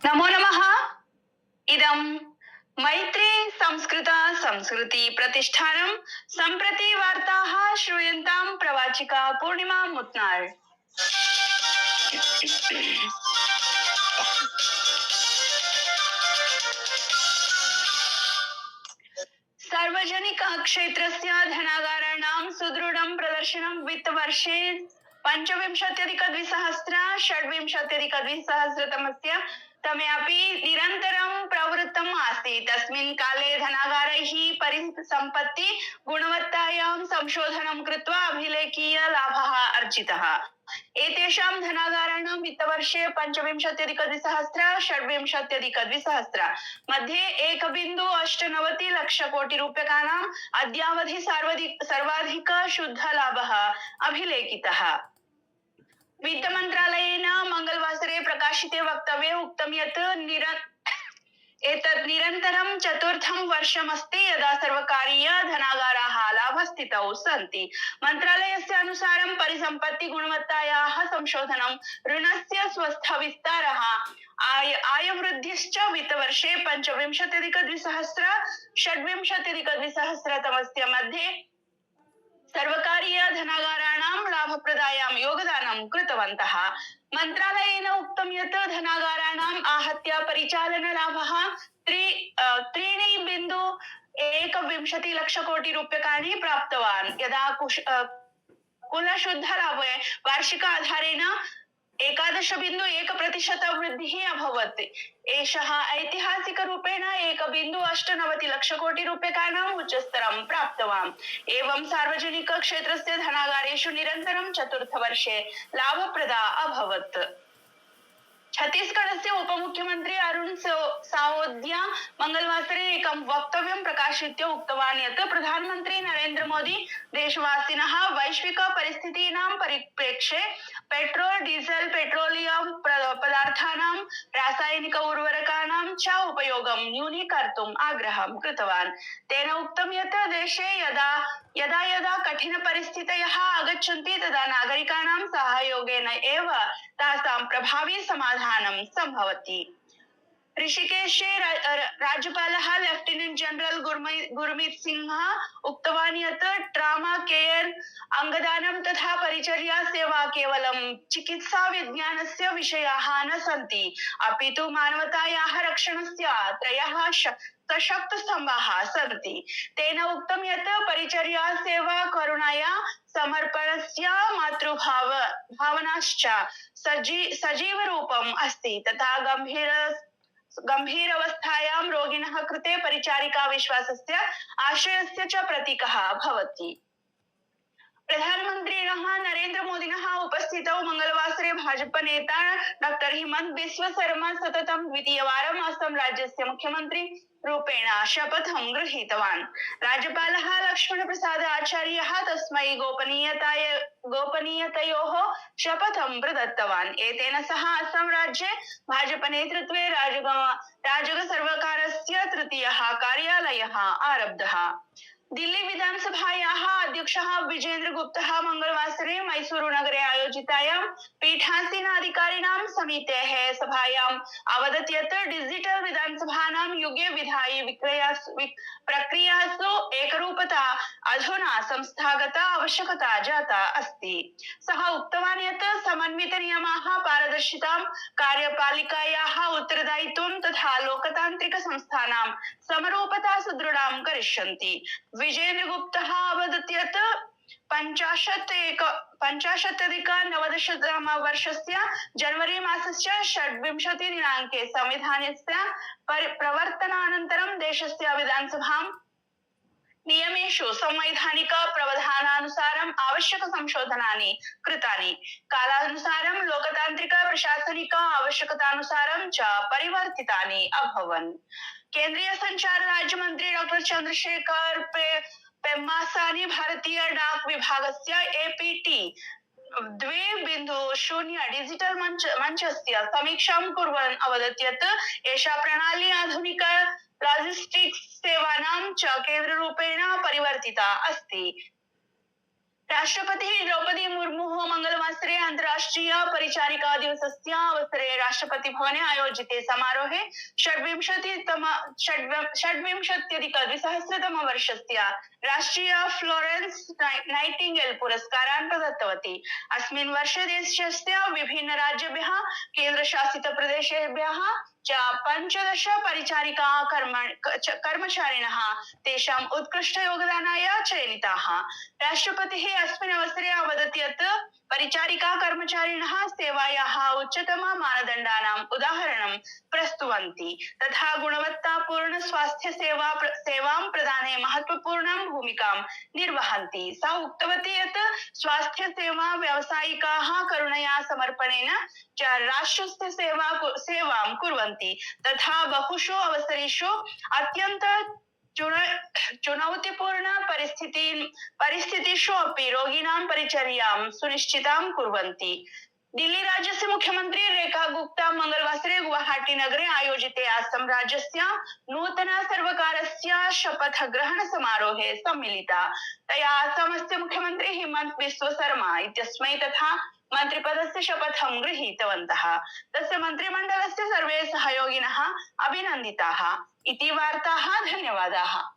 नमो नमः। इदं मैत्री संस्कृत संस्कृति प्रतिष्ठानं सम्प्रति वार्ताः श्रूयन्तां प्रवाचिका पूर्णिमा मुत्नाळ्। सार्वजनिक क्षेत्रस्य धनागाराणां सुदृढं प्रदर्शनं वित्तवर्षे 25-26 तमे अपि निरन्तरं प्रवृत्तम् आसीत्। तस्मिन् काले धनागारैः परिसम्पत्ति गुणवत्तायां संशोधनं कृत्वा अभिलेखीय लाभः अर्जितः। एतेषां धनागाराणां वित्तवर्षे 25-26 मध्ये 1.98 लक्षकोटिरूप्यकाणाम् अद्यावधि सर्वाधिक शुद्धलाभः अभिलेखितः। वित्तमन्त्रालयेन मंगलवासरे प्रकाशिते वक्तव्ये उक्तं यत् एतत् निरन्तरं चतुर्थं वर्षमस्ति यदा सर्वकारीय धनागाराः लाभस्थितौ सन्ति। मन्त्रालयस्य अनुसारं परिसम्पत्ति गुणवत्तायाः संशोधनं, ऋणस्य स्वस्थविस्तारः, आयवृद्धिश्च वित्तवर्षे 25-26 मध्ये सर्वकारीय धनागाराणां लाभप्रदायां योगदानं कृतवन्तः। मन्त्रालयेन उक्तं यत् धनागाराणाम् आहत्य परिचालनलाभः 3.1 लक्षकोटिरूप्यकाणि प्राप्तवान्, यदा कुलशुद्धलाभे वार्षिक आधारेण 11.1% वृद्धिः अभवत्। एषः ऐतिहासिकरूपेण 1.98 लक्षकोटिरूप्यकाणाम् उच्चस्तरं प्राप्तवान्। एवं सार्वजनिक क्षेत्रस्य धनागारेषु निरन्तरं चतुर्थवर्षे लाभप्रदा अभवत्। छत्तीसगढ़स्य उपमुख्यमंत्री अरुण सावोदिया मंगलवासरे एकं वक्तव्यं प्रकाशित्य उक्तवान् यत् प्रधानमंत्री नरेंद्र मोदी देशवासिनः वैश्विक परिस्थितीनां परिप्रेक्ष्ये पेट्रोल, डीजल, पेट्रोलियम पदार्थानां, रासायनिक उर्वरकाणां च उपयोगं न्यूनीकर्तुम् आग्रहं कृतवान्। तेन उक्तं यत् देशे यदा यदा कठिनपरिस्थितयः आगच्छन्ति तदा नागरिकाणां सहयोगेन एव तासां प्रभावी समाधानं सम्भवति। ऋषिकेशे राज्यपालः लेफ्टिनेंट जनरल गुरमीत सिंहः उक्तवान् यत् ट्रामा केयर, अंगदानं तथा परिचर्या सेवा केवलं चिकित्सा विज्ञानस्य विषयाः न सन्ति, अपि तु मानवतायाः रक्षणस्य त्रयः सशक्त स्तम्भाः सन्ति। तेन उक्तं यत् परिचर्या सेवा करुणाया, समर्पणस्य, मातृभावनाश्च सजीवरूपम् अस्ति तथा गंभीरावस्थायां रोगिणः कृते परिचारिका विश्वासस्य, आश्रयस्य च प्रतीकः भवति। प्रधानमन्त्रिणः नरेंद्र मोदिनः उपस्थितौ मंगलवासरे भाजपा नेता डॉ हिमंत बिस्व शर्मा सततं द्वितीयवारम् असम राज्यस्य मुख्यमंत्री रूपेण शपथं गृहीतवान्। राज्यपालः लक्ष्मणप्रसाद आचार्यः तस्मै गोपनीयतयोः शपथं प्रदत्तवान्। एतेन सह असम राज्ये भाजपा नेतृत्वे राजग सर्वकारस्य तृतीयः कार्यालयः आरब्धः। दिल्ली विधानसभायाः अध्यक्षः विजेन्द्र गुप्तः मंगलवासरे मैसूरु नगरे आयोजितायां पीठासीनाधिकारिणां समितेः सभायाम् अवदत् यत् डिजिटल विधानसभानां युगे विधायि प्रक्रियासु एकरूपता अधुना संस्थागता आवश्यकता जाता अस्ति। सः उक्तवान् यत् समन्वितनियमाः पारदर्शितां, कार्यपालिकायाः उत्तरदायित्वं तथा लोकतान्त्रिक संस्थानां समरूपता सुदृढां करिष्यन्ति। विजेन्द्र गुप्तः अवदत् यत् 50-अधिक-नवदशतमवर्षस्य जनवरी मासस्य 26 दिनाङ्के संविधानस्य प्रवर्तनानन्तरं देशस्य विधानसभां नियमेषु संवैधानिक प्रावधानानुसारम् आवश्यक संशोधनानि कृतानि, कालानुसारं लोकतान्त्रिक प्रशासनिक आवश्यकतानुसारं च परिवर्तितानि अभवन्। केंद्रीय संचार राज्य मंत्री डॉ चंद्रशेखर पेम्मासानी भारतीय डाक विभागस्य एपीटी 2.0 डिजिटल मंचस्य समीक्षां कुर्वन् अवदत् यत् एषा प्रणाली आधुनिक लॉजिस्टिक्स सेवानां च केन्द्ररूपेण परिवर्तिता अस्ति। राष्ट्रपतिः द्रौपदी मुर्मुः मंगलवासरे अन्तर्राष्ट्रिय परिचारिका दिवसस्य अवसरे राष्ट्रपतिभवने आयोजिते समारोहे षड्विंशत्यधिक-द्विसहस्रतमवर्षस्य राष्ट्रिय फ्लोरेन्स् नाइटिंगेल पुरस्कारान् प्रदत्तवती। अस्मिन् वर्षे देशस्य विभिन्न राज्येभ्यः केन्द्रशासितप्रदेशेभ्यः च 15 परिचारिका कर्मचारिणः तेषाम् उत्कृष्टयोगदानाय चयनिताः। राष्ट्रपतिः अस्मिन् अवसरे अवदत् यत् परिचारिका कर्मचारिणः सेवायाः उच्चतममानदण्डानाम् उदाहरणं प्रस्तुवन्ति तथा गुणवत्तापूर्ण सेवां प्रदाने महत्वपूर्णां भूमिकां निर्वहन्ति। सा उक्तवती यत् स्वास्थ्यसेवा व्यावसायिकाः करुणया समर्पणेन च राष्ट्रस्य सेवां कुर्वन्ति तथा बहुषु अवसरेषु अत्यन्त चुनौतीपूर्ण परिस्थितिषु अपि रोगिणां परिचर्यां सुनिश्चितां कुर्वन्ति। दिल्ली राज्यस्य मुख्यमंत्री रेखा गुप्ता मंगलवासरे गुवाहाटी नगरे आयोजिते असम राज्यस्य नूतन सर्वकारस्य शपथग्रहण समारोहे सम्मिलिता। तया असमस्य मुख्यमंत्री हिमंत बिस्व शर्मा इत्यस्मै तथा मन्त्रिपदस्य शपथं गृहीतवन्तः। तस्य मन्त्रिमण्डलस्य सर्वे सहयोगिनः अभिनन्दिताः इति वार्ताः। धन्यवादाः।